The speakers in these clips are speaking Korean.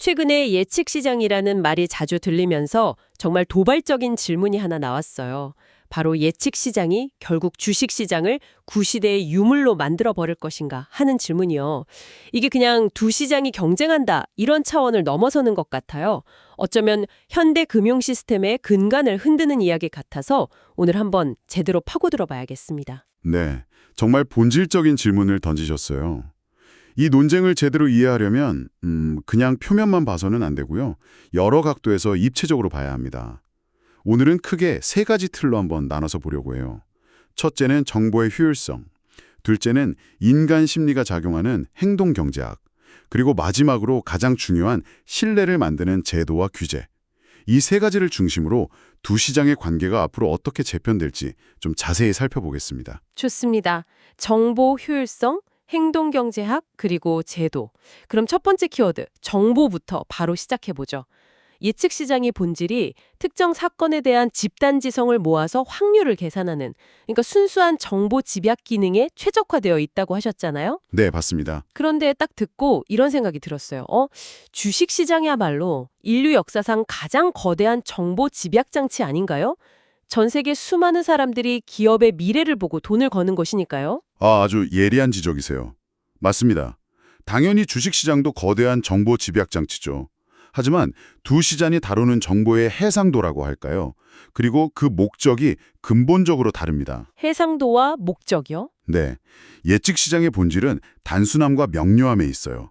최근에 예측 시장이라는 말이 자주 들리면서 정말 도발적인 질문이 하나 나왔어요. 바로 예측 시장이 결국 주식 시장을 구시대의 유물로 만들어 버릴 것인가 하는 질문이요. 이게 그냥 두 시장이 경쟁한다 이런 차원을 넘어서는 것 같아요. 어쩌면 현대 금융 시스템의 근간을 흔드는 이야기 같아서 오늘 한번 제대로 파고들어 봐야겠습니다. 네, 정말 본질적인 질문을 던지셨어요. 이 논쟁을 제대로 이해하려면 그냥 표면만 봐서는 안 되고요. 여러 각도에서 입체적으로 봐야 합니다. 오늘은 크게 세 가지 틀로 한번 나눠서 보려고 해요. 첫째는 정보의 효율성, 둘째는 인간 심리가 작용하는 행동 경제학, 그리고 마지막으로 가장 중요한 신뢰를 만드는 제도와 규제. 이 세 가지를 중심으로 두 시장의 관계가 앞으로 어떻게 재편될지 좀 자세히 살펴보겠습니다. 좋습니다. 정보 효율성, 행동경제학, 그리고 제도. 그럼 첫 번째 키워드, 정보부터 바로 시작해보죠. 예측 시장의 본질이 특정 사건에 대한 집단지성을 모아서 확률을 계산하는, 그러니까 순수한 정보 집약 기능에 최적화되어 있다고 하셨잖아요. 네, 맞습니다. 그런데 딱 듣고 이런 생각이 들었어요. 주식 시장이야말로 인류 역사상 가장 거대한 정보 집약 장치 아닌가요? 전 세계 수많은 사람들이 기업의 미래를 보고 돈을 거는 것이니까요. 아주 예리한 지적이세요. 맞습니다. 당연히 주식시장도 거대한 정보 집약 장치죠. 하지만 두 시장이 다루는 정보의 해상도라고 할까요? 그리고 그 목적이 근본적으로 다릅니다. 해상도와 목적이요? 네, 예측 시장의 본질은 단순함과 명료함에 있어요.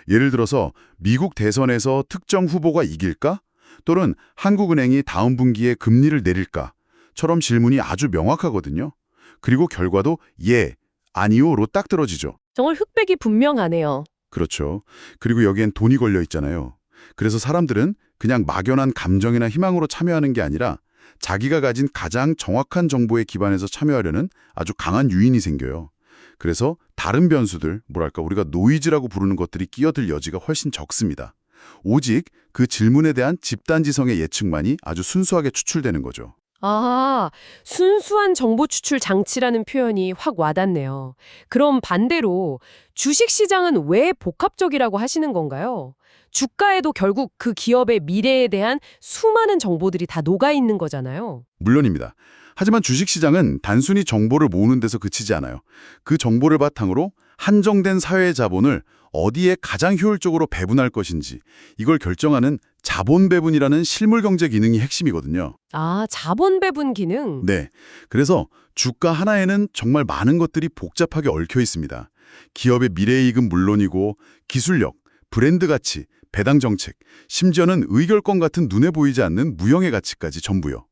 예를 들어서 미국 대선에서 특정 후보가 이길까? 또는 한국은행이 다음 분기에 금리를 내릴까?처럼 질문이 아주 명확하거든요. 그리고 결과도 예, 아니요로 딱 떨어지죠. 정말 흑백이 분명하네요. 그렇죠. 그리고 여기엔 돈이 걸려 있잖아요. 그래서 사람들은 그냥 막연한 감정이나 희망으로 참여하는 게 아니라 자기가 가진 가장 정확한 정보에 기반해서 참여하려는 아주 강한 유인이 생겨요. 그래서 다른 변수들, 뭐랄까 우리가 노이즈라고 부르는 것들이 끼어들 여지가 훨씬 적습니다. 오직 그 질문에 대한 집단지성의 예측만이 아주 순수하게 추출되는 거죠. 아, 순수한 정보 추출 장치라는 표현이 확 와닿네요. 그럼 반대로 주식시장은 왜 복합적이라고 하시는 건가요? 주가에도 결국 그 기업의 미래에 대한 수많은 정보들이 다 녹아있는 거잖아요. 물론입니다. 하지만 주식시장은 단순히 정보를 모으는 데서 그치지 않아요. 그 정보를 바탕으로 한정된 사회의 자본을 어디에 가장 효율적으로 배분할 것인지 이걸 결정하는 자본 배분이라는 실물 경제 기능이 핵심이거든요. 아, 자본 배분 기능? 네. 그래서 주가 하나에는 정말 많은 것들이 복잡하게 얽혀 있습니다. 기업의 미래이익은 물론이고 기술력, 브랜드 가치, 배당 정책, 심지어는 의결권 같은 눈에 보이지 않는 무형의 가치까지 전부요.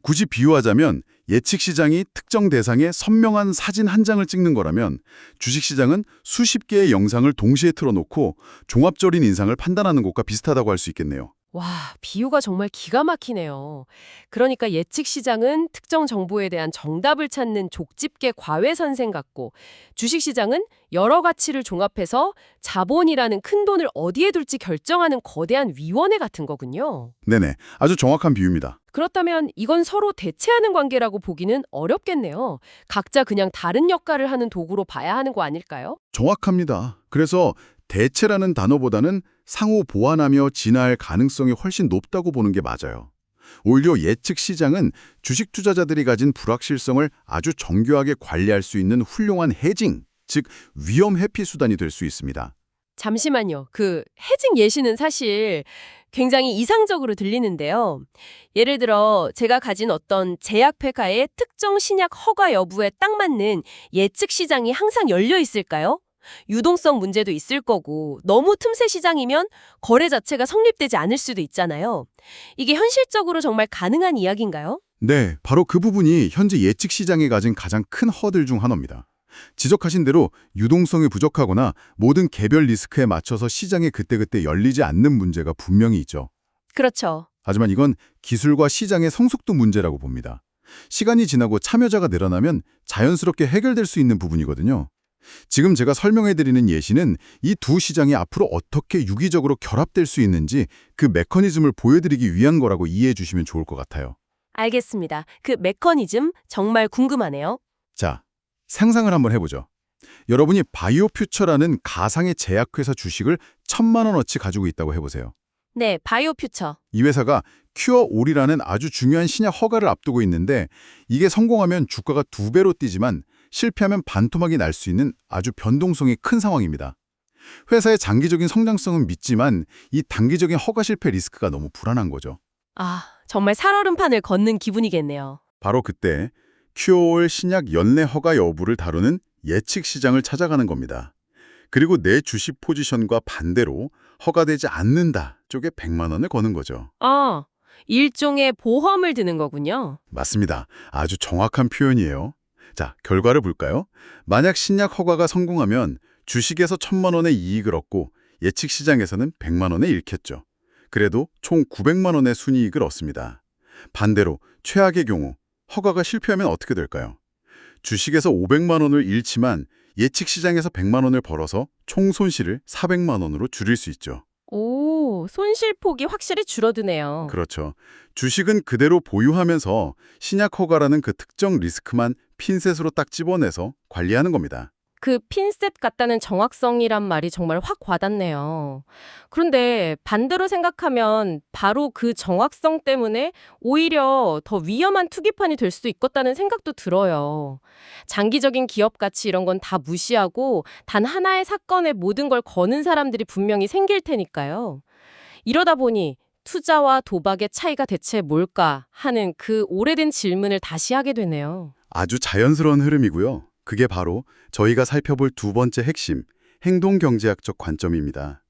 굳이 비유하자면 예측 시장이 특정 대상의 선명한 사진 한 장을 찍는 거라면 주식 시장은 수십 개의 영상을 동시에 틀어놓고 종합적인 인상을 판단하는 것과 비슷하다고 할 수 있겠네요. 와, 비유가 정말 기가 막히네요. 그러니까 예측 시장은 특정 정보에 대한 정답을 찾는 족집게 과외선생 같고 주식 시장은 여러 가치를 종합해서 자본이라는 큰 돈을 어디에 둘지 결정하는 거대한 위원회 같은 거군요. 네네, 아주 정확한 비유입니다. 그렇다면 이건 서로 대체하는 관계라고 보기는 어렵겠네요. 각자 그냥 다른 역할을 하는 도구로 봐야 하는 거 아닐까요? 정확합니다. 그래서 대체라는 단어보다는 상호 보완하며 진화할 가능성이 훨씬 높다고 보는 게 맞아요. 오히려 예측 시장은 주식 투자자들이 가진 불확실성을 아주 정교하게 관리할 수 있는 훌륭한 헤징, 즉 위험 회피 수단이 될 수 있습니다. 잠시만요. 그 해징 예시는 사실 굉장히 이상적으로 들리는데요. 예를 들어 제가 가진 어떤 제약회사의 특정 신약 허가 여부에 딱 맞는 예측 시장이 항상 열려 있을까요? 유동성 문제도 있을 거고 너무 틈새 시장이면 거래 자체가 성립되지 않을 수도 있잖아요. 이게 현실적으로 정말 가능한 이야기인가요? 네, 바로 그 부분이 현재 예측 시장이 가진 가장 큰 허들 중 하나입니다. 지적하신 대로 유동성이 부족하거나 모든 개별 리스크에 맞춰서 시장이 그때그때 열리지 않는 문제가 분명히 있죠. 그렇죠. 하지만 이건 기술과 시장의 성숙도 문제라고 봅니다. 시간이 지나고 참여자가 늘어나면 자연스럽게 해결될 수 있는 부분이거든요. 지금 제가 설명해드리는 예시는 이 두 시장이 앞으로 어떻게 유기적으로 결합될 수 있는지 그 메커니즘을 보여드리기 위한 거라고 이해해 주시면 좋을 것 같아요. 알겠습니다. 그 메커니즘 정말 궁금하네요. 자, 상상을 한번 해보죠. 여러분이 바이오퓨처라는 가상의 제약회사 주식을 1,000만 원어치 가지고 있다고 해보세요. 네, 바이오퓨처. 이 회사가 큐어올이라는 아주 중요한 신약 허가를 앞두고 있는데 이게 성공하면 주가가 2배로 뛰지만 실패하면 반토막이 날 수 있는 아주 변동성이 큰 상황입니다. 회사의 장기적인 성장성은 믿지만 이 단기적인 허가 실패 리스크가 너무 불안한 거죠. 아, 정말 살얼음판을 걷는 기분이겠네요. 바로 그때 큐어올 신약 연내 허가 여부를 다루는 예측 시장을 찾아가는 겁니다. 그리고 내 주식 포지션과 반대로 허가되지 않는다 쪽에 100만 원을 거는 거죠. 아, 일종의 보험을 드는 거군요. 맞습니다. 아주 정확한 표현이에요. 자, 결과를 볼까요? 만약 신약 허가가 성공하면 주식에서 1,000만 원의 이익을 얻고 예측 시장에서는 100만 원에 잃겠죠. 그래도 총 900만 원의 순이익을 얻습니다. 반대로 최악의 경우 허가가 실패하면 어떻게 될까요? 주식에서 500만 원을 잃지만 예측 시장에서 100만 원을 벌어서 총 손실을 400만 원으로 줄일 수 있죠. 오, 손실폭이 확실히 줄어드네요. 그렇죠. 주식은 그대로 보유하면서 신약 허가라는 그 특정 리스크만 핀셋으로 딱 집어내서 관리하는 겁니다. 그 핀셋 같다는 정확성이란 말이 정말 확 와닿네요. 그런데 반대로 생각하면 바로 그 정확성 때문에 오히려 더 위험한 투기판이 될 수도 있겠다는 생각도 들어요. 장기적인 기업 가치 이런 건 다 무시하고 단 하나의 사건에 모든 걸 거는 사람들이 분명히 생길 테니까요. 이러다 보니 투자와 도박의 차이가 대체 뭘까 하는 그 오래된 질문을 다시 하게 되네요. 아주 자연스러운 흐름이고요. 그게 바로 저희가 살펴볼 두 번째 핵심, 행동경제학적 관점입니다.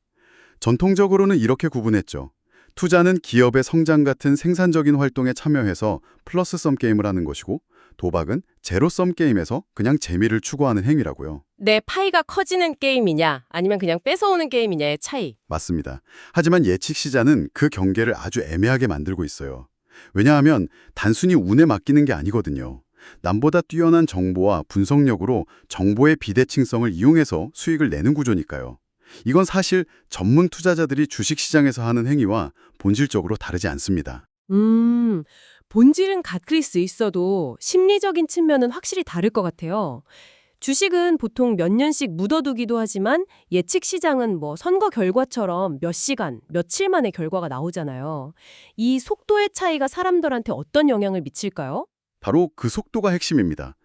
전통적으로는 이렇게 구분했죠. 투자는 기업의 성장 같은 생산적인 활동에 참여해서 플러스섬 게임을 하는 것이고 도박은 제로섬 게임에서 그냥 재미를 추구하는 행위라고요. 내 파이가 커지는 게임이냐 아니면 그냥 뺏어오는 게임이냐의 차이. 맞습니다. 하지만 예측 시장은 그 경계를 아주 애매하게 만들고 있어요. 왜냐하면 단순히 운에 맡기는 게 아니거든요. 남보다 뛰어난 정보와 분석력으로 정보의 비대칭성을 이용해서 수익을 내는 구조니까요. 이건 사실 전문 투자자들이 주식시장에서 하는 행위와 본질적으로 다르지 않습니다. 본질은 같을 수 있어도 심리적인 측면은 확실히 다를 것 같아요. 주식은 보통 몇 년씩 묻어두기도 하지만 예측 시장은 뭐 선거 결과처럼 몇 시간, 며칠 만에 결과가 나오잖아요. 이 속도의 차이가 사람들한테 어떤 영향을 미칠까요? 바로 그 속도가 핵심입니다.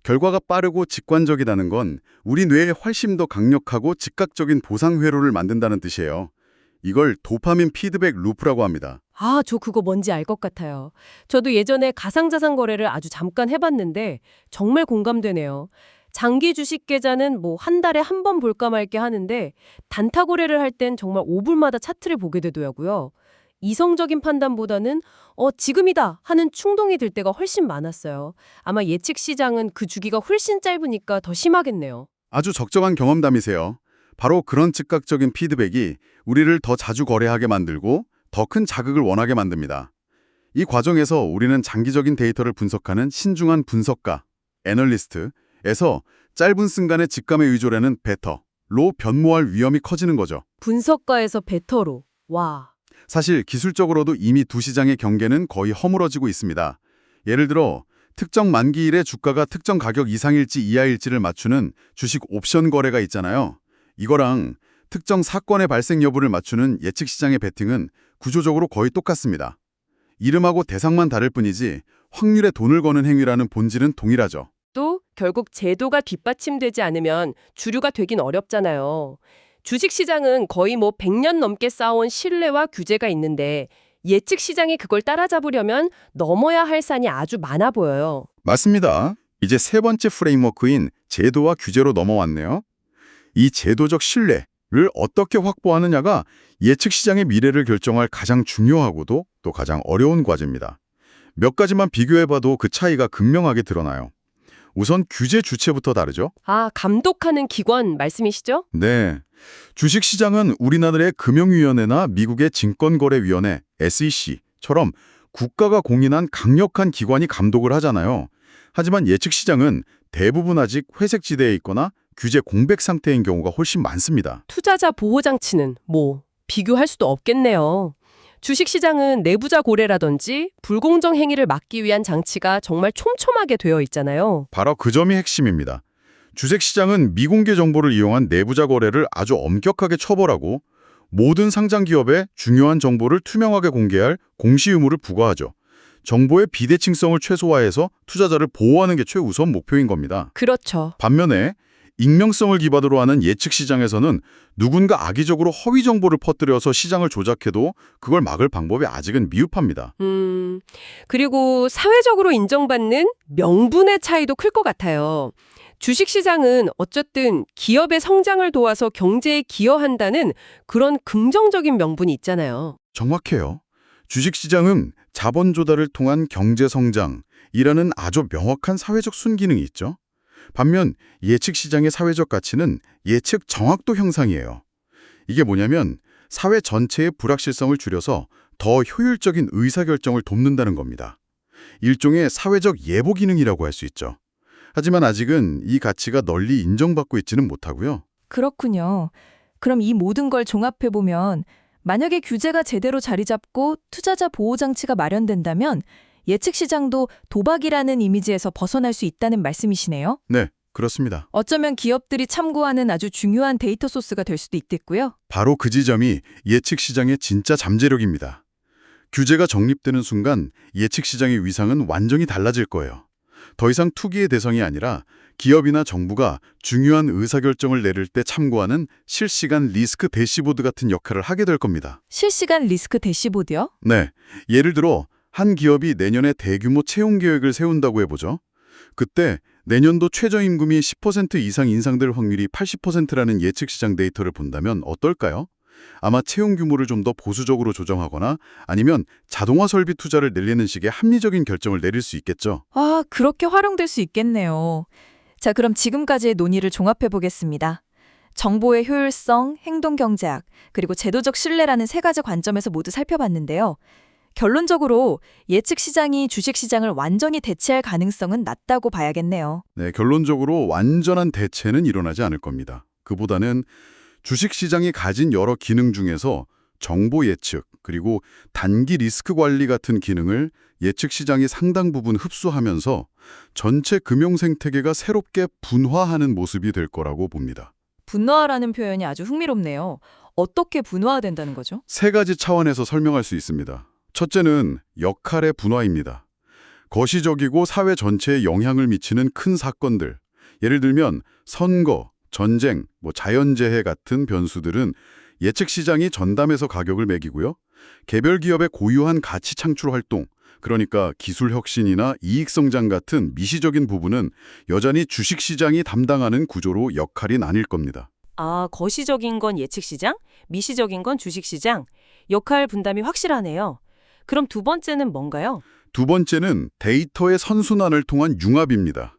결과가 빠르고 직관적이라는 건 우리 뇌에 훨씬 더 강력하고 즉각적인 보상 회로를 만든다는 뜻이에요. 이걸 도파민 피드백 루프라고 합니다. 아, 저 그거 뭔지 알 것 같아요. 저도 예전에 가상자산 거래를 아주 잠깐 해봤는데 정말 공감되네요. 장기 주식 계좌는 뭐 한 달에 한 번 볼까 말게 하는데 단타 거래를 할 땐 정말 5분마다 차트를 보게 되더라고요. 이성적인 판단보다는 지금이다 하는 충동이 들 때가 훨씬 많았어요. 아마 예측 시장은 그 주기가 훨씬 짧으니까 더 심하겠네요. 아주 적정한 경험담이세요. 바로 그런 즉각적인 피드백이 우리를 더 자주 거래하게 만들고 더 큰 자극을 원하게 만듭니다. 이 과정에서 우리는 장기적인 데이터를 분석하는 신중한 분석가, 애널리스트에서 짧은 순간의 직감에 의존하는 베터로 변모할 위험이 커지는 거죠. 분석가에서 베터로. 와. 사실 기술적으로도 이미 두 시장의 경계는 거의 허물어지고 있습니다. 예를 들어 특정 만기일에 주가가 특정 가격 이상일지 이하일지를 맞추는 주식 옵션 거래가 있잖아요. 이거랑 특정 사건의 발생 여부를 맞추는 예측 시장의 베팅은 구조적으로 거의 똑같습니다. 이름하고 대상만 다를 뿐이지 확률에 돈을 거는 행위라는 본질은 동일하죠. 또 결국 제도가 뒷받침되지 않으면 주류가 되긴 어렵잖아요. 주식시장은 거의 뭐 100년 넘게 쌓아온 신뢰와 규제가 있는데 예측 시장이 그걸 따라잡으려면 넘어야 할 산이 아주 많아 보여요. 맞습니다. 이제 세 번째 프레임워크인 제도와 규제로 넘어왔네요. 이 제도적 신뢰를 어떻게 확보하느냐가 예측 시장의 미래를 결정할 가장 중요하고도 또 가장 어려운 과제입니다. 몇 가지만 비교해봐도 그 차이가 극명하게 드러나요. 우선 규제 주체부터 다르죠? 아, 감독하는 기관 말씀이시죠? 네. 주식시장은 우리나라의 금융위원회나 미국의 증권거래위원회, SEC처럼 국가가 공인한 강력한 기관이 감독을 하잖아요. 하지만 예측시장은 대부분 아직 회색지대에 있거나 규제 공백 상태인 경우가 훨씬 많습니다. 투자자 보호장치는 뭐 비교할 수도 없겠네요. 주식시장은 내부자 고래라든지 불공정 행위를 막기 위한 장치가 정말 촘촘하게 되어 있잖아요. 바로 그 점이 핵심입니다. 주식시장은 미공개 정보를 이용한 내부자 거래를 아주 엄격하게 처벌하고 모든 상장 기업의 중요한 정보를 투명하게 공개할 공시 의무를 부과하죠. 정보의 비대칭성을 최소화해서 투자자를 보호하는 게 최우선 목표인 겁니다. 그렇죠. 반면에 익명성을 기반으로 하는 예측 시장에서는 누군가 악의적으로 허위 정보를 퍼뜨려서 시장을 조작해도 그걸 막을 방법이 아직은 미흡합니다. 그리고 사회적으로 인정받는 명분의 차이도 클 것 같아요. 주식시장은 어쨌든 기업의 성장을 도와서 경제에 기여한다는 그런 긍정적인 명분이 있잖아요. 정확해요. 주식시장은 자본 조달을 통한 경제 성장이라는 아주 명확한 사회적 순기능이 있죠. 반면 예측 시장의 사회적 가치는 예측 정확도 형상이에요. 이게 뭐냐면 사회 전체의 불확실성을 줄여서 더 효율적인 의사결정을 돕는다는 겁니다. 일종의 사회적 예보 기능이라고 할 수 있죠. 하지만 아직은 이 가치가 널리 인정받고 있지는 못하고요. 그렇군요. 그럼 이 모든 걸 종합해보면 만약에 규제가 제대로 자리 잡고 투자자 보호 장치가 마련된다면 예측 시장도 도박이라는 이미지에서 벗어날 수 있다는 말씀이시네요. 네, 그렇습니다. 어쩌면 기업들이 참고하는 아주 중요한 데이터 소스가 될 수도 있겠고요. 바로 그 지점이 예측 시장의 진짜 잠재력입니다. 규제가 정립되는 순간 예측 시장의 위상은 완전히 달라질 거예요. 더 이상 투기의 대상이 아니라 기업이나 정부가 중요한 의사결정을 내릴 때 참고하는 실시간 리스크 대시보드 같은 역할을 하게 될 겁니다. 실시간 리스크 대시보드요? 네, 예를 들어 한 기업이 내년에 대규모 채용 계획을 세운다고 해보죠. 그때 내년도 최저임금이 10% 이상 인상될 확률이 80%라는 예측 시장 데이터를 본다면 어떨까요? 아마 채용 규모를 좀 더 보수적으로 조정하거나 아니면 자동화 설비 투자를 늘리는 식의 합리적인 결정을 내릴 수 있겠죠. 아, 그렇게 활용될 수 있겠네요. 자, 그럼 지금까지의 논의를 종합해 보겠습니다. 정보의 효율성, 행동경제학, 그리고 제도적 신뢰라는 세 가지 관점에서 모두 살펴봤는데요. 결론적으로 예측 시장이 주식 시장을 완전히 대체할 가능성은 낮다고 봐야겠네요. 네, 결론적으로 완전한 대체는 일어나지 않을 겁니다. 그보다는 주식시장이 가진 여러 기능 중에서 정보 예측, 그리고 단기 리스크 관리 같은 기능을 예측시장이 상당 부분 흡수하면서 전체 금융 생태계가 새롭게 분화하는 모습이 될 거라고 봅니다. 분화라는 표현이 아주 흥미롭네요. 어떻게 분화된다는 거죠? 세 가지 차원에서 설명할 수 있습니다. 첫째는 역할의 분화입니다. 거시적이고 사회 전체에 영향을 미치는 큰 사건들, 예를 들면 선거, 전쟁, 자연재해 같은 변수들은 예측 시장이 전담해서 가격을 매기고요. 개별 기업의 고유한 가치 창출 활동, 그러니까 기술 혁신이나 이익 성장 같은 미시적인 부분은 여전히 주식 시장이 담당하는 구조로 역할이 나뉠 겁니다. 아, 거시적인 건 예측시장, 미시적인 건 주식시장. 역할 분담이 확실하네요. 그럼 두 번째는 뭔가요? 두 번째는 데이터의 선순환을 통한 융합입니다.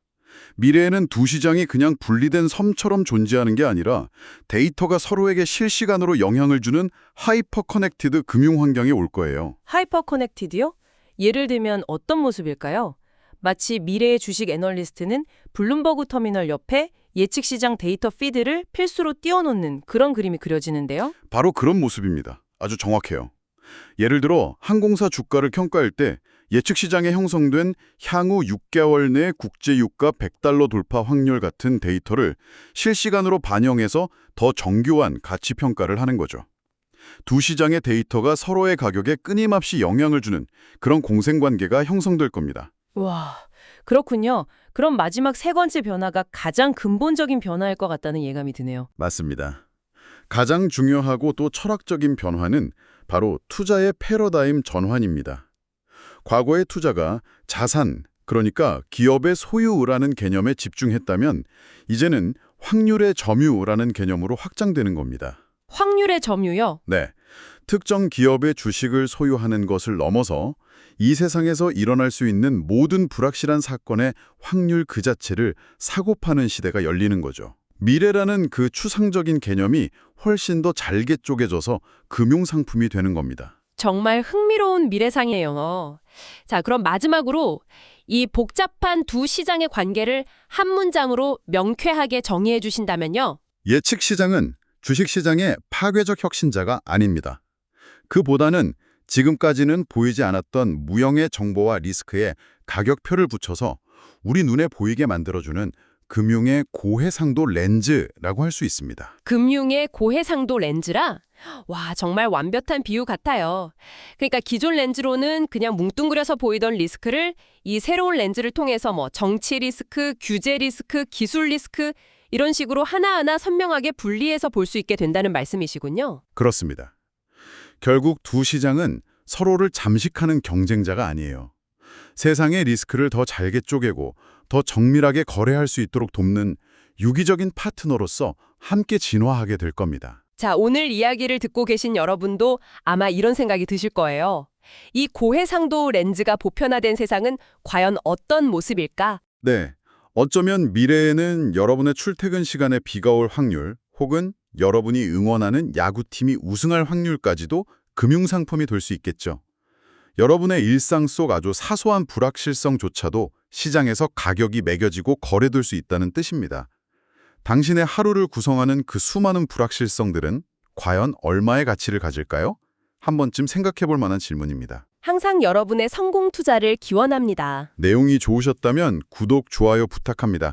미래에는 두 시장이 그냥 분리된 섬처럼 존재하는 게 아니라 데이터가 서로에게 실시간으로 영향을 주는 하이퍼 커넥티드 금융 환경이 올 거예요. 하이퍼 커넥티드요? 예를 들면 어떤 모습일까요? 마치 미래의 주식 애널리스트는 블룸버그 터미널 옆에 예측시장 데이터 피드를 필수로 띄워놓는 그런 그림이 그려지는데요. 바로 그런 모습입니다. 아주 정확해요. 예를 들어 항공사 주가를 평가할 때 예측 시장에 형성된 향후 6개월 내 국제 유가 100달러 돌파 확률 같은 데이터를 실시간으로 반영해서 더 정교한 가치 평가를 하는 거죠. 두 시장의 데이터가 서로의 가격에 끊임없이 영향을 주는 그런 공생관계가 형성될 겁니다. 와, 그렇군요. 그럼 마지막 세 번째 변화가 가장 근본적인 변화일 것 같다는 예감이 드네요. 맞습니다. 가장 중요하고 또 철학적인 변화는 바로 투자의 패러다임 전환입니다. 과거의 투자가 자산, 그러니까 기업의 소유라는 개념에 집중했다면 이제는 확률의 점유라는 개념으로 확장되는 겁니다. 확률의 점유요? 네, 특정 기업의 주식을 소유하는 것을 넘어서 이 세상에서 일어날 수 있는 모든 불확실한 사건의 확률 그 자체를 사고 파는 시대가 열리는 거죠. 미래라는 그 추상적인 개념이 훨씬 더 잘게 쪼개져서 금융상품이 되는 겁니다. 정말 흥미로운 미래상이에요. 자, 그럼 마지막으로 이 복잡한 두 시장의 관계를 한 문장으로 명쾌하게 정의해 주신다면요. 예측 시장은 주식 시장의 파괴적 혁신자가 아닙니다. 그보다는 지금까지는 보이지 않았던 무형의 정보와 리스크에 가격표를 붙여서 우리 눈에 보이게 만들어주는 금융의 고해상도 렌즈라고 할 수 있습니다. 금융의 고해상도 렌즈라? 와, 정말 완벽한 비유 같아요. 그러니까 기존 렌즈로는 그냥 뭉뚱그려서 보이던 리스크를 이 새로운 렌즈를 통해서 뭐 정치 리스크, 규제 리스크, 기술 리스크 이런 식으로 하나하나 선명하게 분리해서 볼 수 있게 된다는 말씀이시군요. 그렇습니다. 결국 두 시장은 서로를 잠식하는 경쟁자가 아니에요. 세상의 리스크를 더 잘게 쪼개고 더 정밀하게 거래할 수 있도록 돕는 유기적인 파트너로서 함께 진화하게 될 겁니다. 자, 오늘 이야기를 듣고 계신 여러분도 아마 이런 생각이 드실 거예요. 이 고해상도 렌즈가 보편화된 세상은 과연 어떤 모습일까? 네, 어쩌면 미래에는 여러분의 출퇴근 시간에 비가 올 확률 혹은 여러분이 응원하는 야구팀이 우승할 확률까지도 금융상품이 될 수 있겠죠. 여러분의 일상 속 아주 사소한 불확실성조차도 시장에서 가격이 매겨지고 거래될 수 있다는 뜻입니다. 당신의 하루를 구성하는 그 수많은 불확실성들은 과연 얼마의 가치를 가질까요? 한 번쯤 생각해 볼 만한 질문입니다. 항상 여러분의 성공 투자를 기원합니다. 내용이 좋으셨다면 구독, 좋아요 부탁합니다.